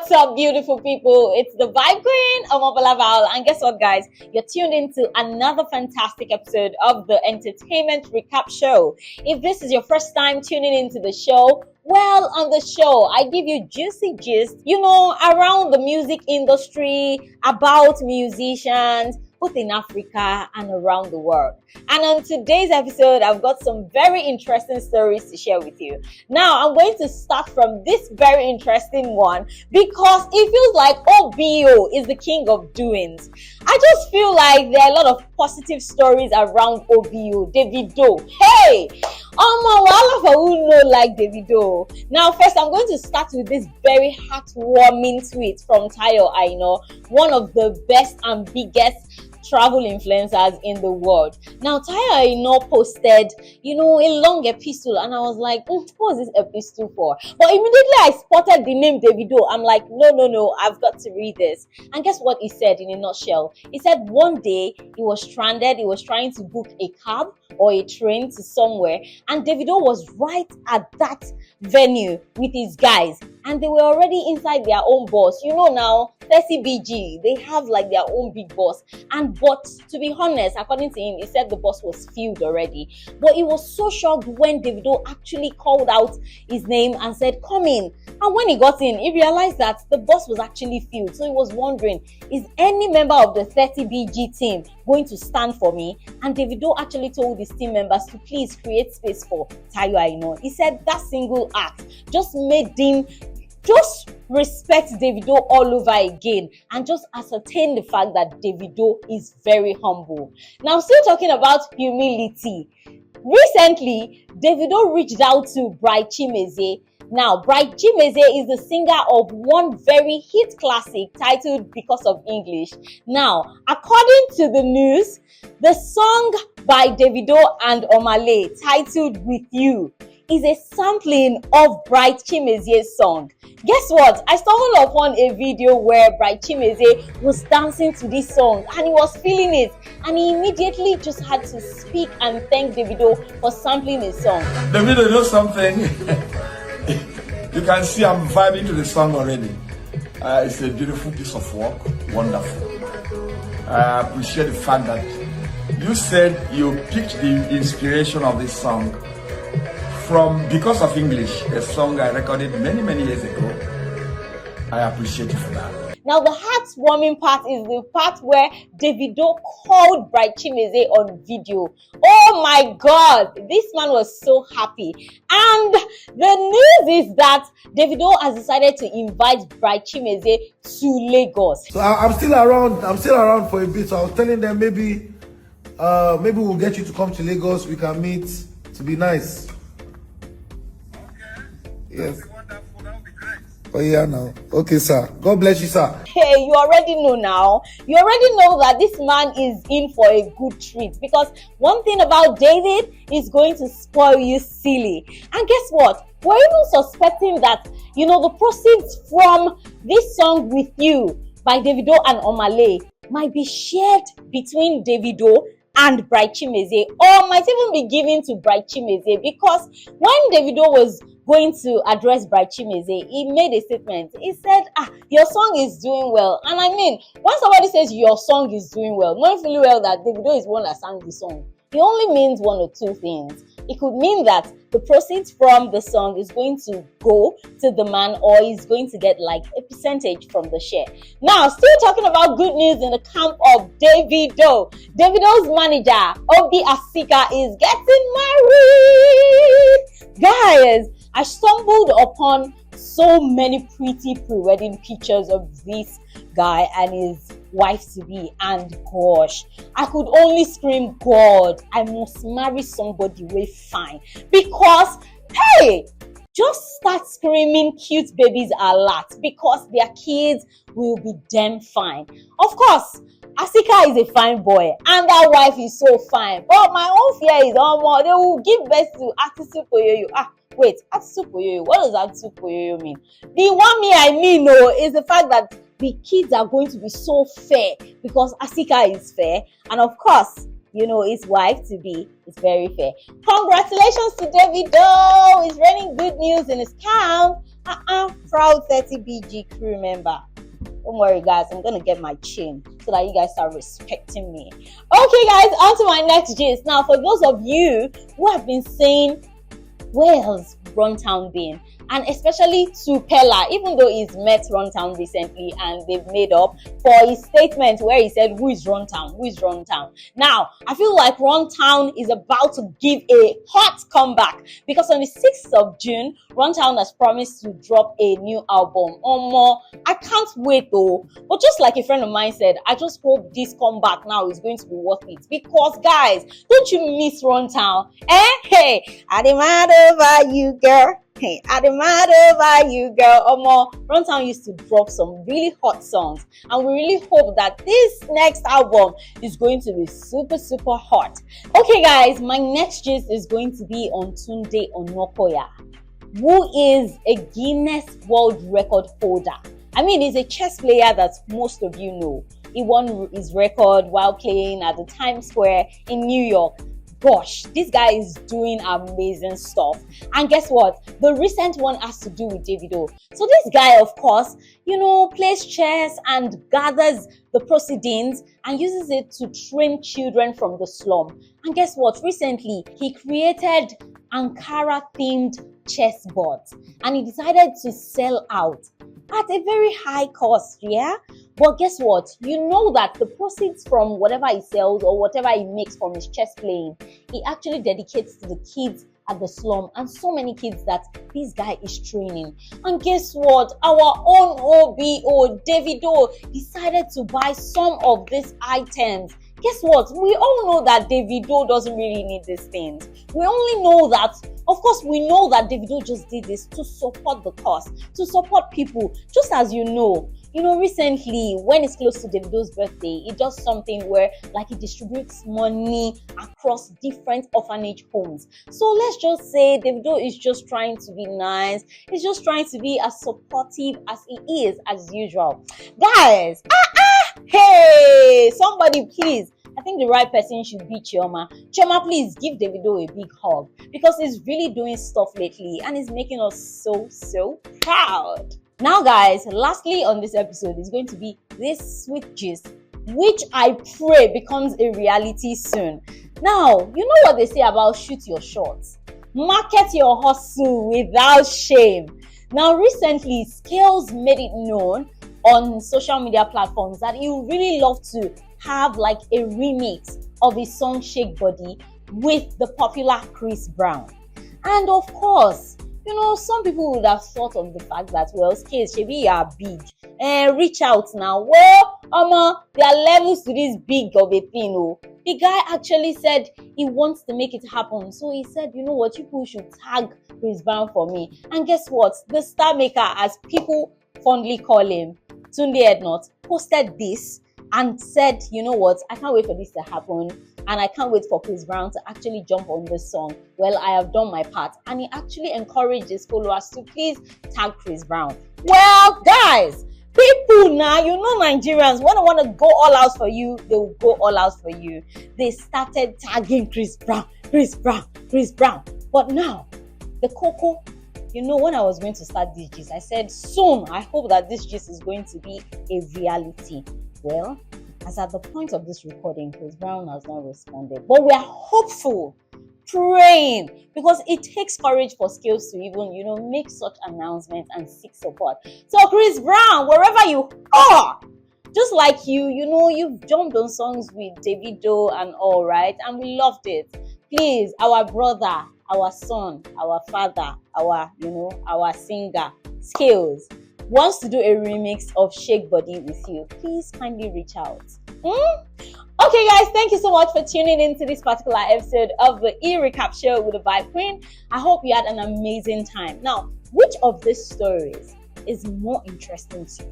What's up, beautiful people? It's the Vibe Queen, Omobalaval, and guess what, guys? You're tuned into another fantastic episode of the Entertainment Recap Show. If this is your first time tuning into the show, well, on the show, I give you juicy gist, around the music industry, about musicians, both in Africa and around the world. And on today's episode, I've got some very interesting stories to share with you. Now, I'm going to start from this very interesting one because it feels like OBO is the king of doings. I just feel like there are a lot of positive stories around OBO, Davido. Hey! All of who know like Davido. Now, first, I'm going to start with this very heartwarming tweet from Tayo Aina, one of the best and biggest travel influencers in the world. Now, Tayo Aina posted, a long epistle, and I was like, what is this epistle for? But immediately I spotted the name Davido. I'm like, no, I've got to read this. And guess what he said in a nutshell? He said one day he was stranded. He was trying to book a cab or a train to somewhere, and Davido was right at that venue with his guys, and they were already inside their own bus. Now 30BG, they have like their own big bus. But to be honest, according to him, he said the bus was filled already. But he was so shocked when Davido actually called out his name and said, "Come in." And when he got in, he realized that the bus was actually filled. So he was wondering, is any member of the 30BG team going to stand for me? And Davido actually told his team members to please create space for Tayo Aina. He said that single act just made him just respect Davido all over again and just ascertain the fact that Davido is very humble. Now, still talking about humility. Recently, Davido reached out to Bright Chimeze. Now, Bright Chimeze is the singer of one very hit classic titled Because of English. Now, according to the news, the song by Davido and Omale titled With You is a sampling of Bright Chimeze's song. Guess what? I stumbled upon a video where Bright Chimeze was dancing to this song and he was feeling it, and he immediately just had to speak and thank Davido for sampling his song. Davido knows something. You can see I'm vibing to the song already. It's a beautiful piece of work, wonderful. I appreciate the fact that you said you picked the inspiration of this song from Because of English, a song I recorded many years ago. I appreciate you for that. Now, the heartwarming part is the part where Davido called Bright Chimeze on video. Oh my God, this man was so happy. And the news is that Davido has decided to invite Bright Chimeze to Lagos. So I'm still around for a bit. So I was telling them maybe we'll get you to come to Lagos. We can meet. To be nice. Yes. Oh yeah, now. Okay, sir. God bless you, sir. Hey, you already know now. You already know that this man is in for a good treat, because one thing about David is going to spoil you silly. And guess what? We're even suspecting that, the proceeds from this song With You by Davido and Omale might be shared between Davido and Bright Chimeze, or might even be given to Bright Chimeze, because when Davido was going to address Bright Chimeze, he made a statement. He said, your song is doing well. And I mean, when somebody says your song is doing well, knowing fully well that Davido is one that sang the song, it only means one or two things. It could mean that the proceeds from the song is going to go to the man, or he's going to get like a percentage from the share. Now, still talking about good news in the camp of Davido. Davido's manager, Obi Asika, is getting married. Guys, I stumbled upon so many pretty pre-wedding pictures of this guy and his wife-to-be, and gosh, I could only scream, God, I must marry somebody way fine, because, hey, just start screaming cute babies a lot, because their kids will be damn fine. Of course, Asika is a fine boy, and that wife is so fine, but my own fear is, they will give birth to Atisu Koyoyo. Wait, Atisu Koyoyo, what does Atisu Koyoyo mean? The one I mean, is the fact that the kids are going to be so fair, because Asika is fair, and of course, his wife to be is very fair. Congratulations to Davido! He's running good news in his camp. Proud 30BG crew member. Don't worry, guys. I'm gonna get my chin so that you guys start respecting me. Okay, guys, on to my next gist. Now, for those of you who have been saying, where's Runtown been? And especially to Pella, even though he's met Runtown recently and they've made up for his statement where he said, who is Runtown? Who is Runtown? Now, I feel like Runtown is about to give a hot comeback because on the 6th of June, Runtown has promised to drop a new album. I can't wait though. But just like a friend of mine said, I just hope this comeback now is going to be worth it. Because guys, don't you miss Runtown? Hey, I demand over you, girl. Hey, I demand over you, girl. Runtown used to drop some really hot songs, and we really hope that this next album is going to be super, super hot. Okay, guys, my next gist is going to be on Tunde Onakoya, who is a Guinness World Record holder. I mean, he's a chess player that most of you know. He won his record while playing at the Times Square in New York. Gosh, this guy is doing amazing stuff. And guess what? The recent one has to do with Davido. So this guy, of course, plays chess and gathers the proceedings and uses it to train children from the slum. And guess what? Recently, he created Ankara-themed chessboards and he decided to sell out at a very high cost, yeah? But guess what? You know that the proceeds from whatever he sells or whatever he makes from his chess playing, he actually dedicates to the kids at the slum and so many kids that this guy is training. And guess what? Our own OBO, Davido, decided to buy some of these items. Guess what? We all know that Davido doesn't really need these things. We only know that, of course, we know that Davido just did this to support the cause, to support people, just as you know, recently, when it's close to Davido's birthday, he does something where, like, he distributes money across different orphanage homes. So let's just say Davido is just trying to be nice. He's just trying to be as supportive as he is, as usual. Guys, hey, somebody please. I think the right person should be Chioma. Chioma, please give Davido a big hug because he's really doing stuff lately and he's making us so, so proud. Now, guys, lastly on this episode is going to be this sweet gist, which I pray becomes a reality soon. Now, you know what they say about shoot your shots. Market your hustle without shame. Now, recently, Scales made it known on social media platforms that he would really love to have like a remix of his song Shake Body with the popular Chris Brown. And of course, some people would have thought of the fact that, well, Scales, maybe you are big. Reach out now. Well, there are levels to this big of a thing. The guy actually said he wants to make it happen. So he said, you know what, people should tag Chris Brown for me. And guess what? The star maker, as people fondly call him, Tunde Ednot, posted this and said, you know what, I can't wait for this to happen. And I can't wait for Chris Brown to actually jump on this song. Well, I have done my part. And he actually encouraged his followers to please tag Chris Brown. Well, guys, people now, Nigerians, when they want to go all out for you, they will go all out for you. They started tagging Chris Brown. But now, the cocoa, when I was going to start this gist, I said, soon, I hope that this gist is going to be a reality. Well, as at the point of this recording, Chris Brown has not responded. But we are hopeful, praying, because it takes courage for Scales to even, make such announcements and seek support. So Chris Brown, wherever you are, just like you've jumped on songs with Davido and all, right? And we loved it. Please, our brother, our son, our father, our singer, Scales, wants to do a remix of Shake Body with you, please kindly reach out. Okay, guys, thank you so much for tuning into this particular episode of the E-Recap Show with the Vibe Queen. I hope you had an amazing time. Now, which of these stories is more interesting to you?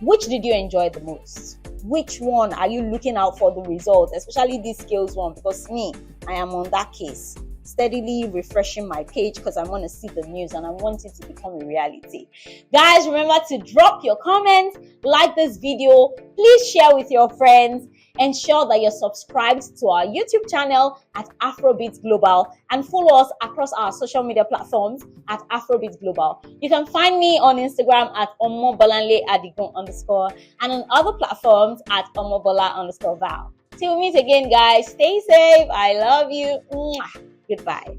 Which did you enjoy the most? Which one are you looking out for the results, especially this Scales one? Because me, I am on that case. steadily refreshing my page because I want to see the news and I want it to become a reality. Guys, remember to drop your comments, like this video, please share with your friends, ensure that you're subscribed to our YouTube channel at AfrobeatsGlobal and follow us across our social media platforms at AfrobeatsGlobal. You can find me on Instagram at omobolanleadigun_ and on other platforms at omobola_val. Till we meet again, guys, stay safe. I love you. Mwah. Goodbye.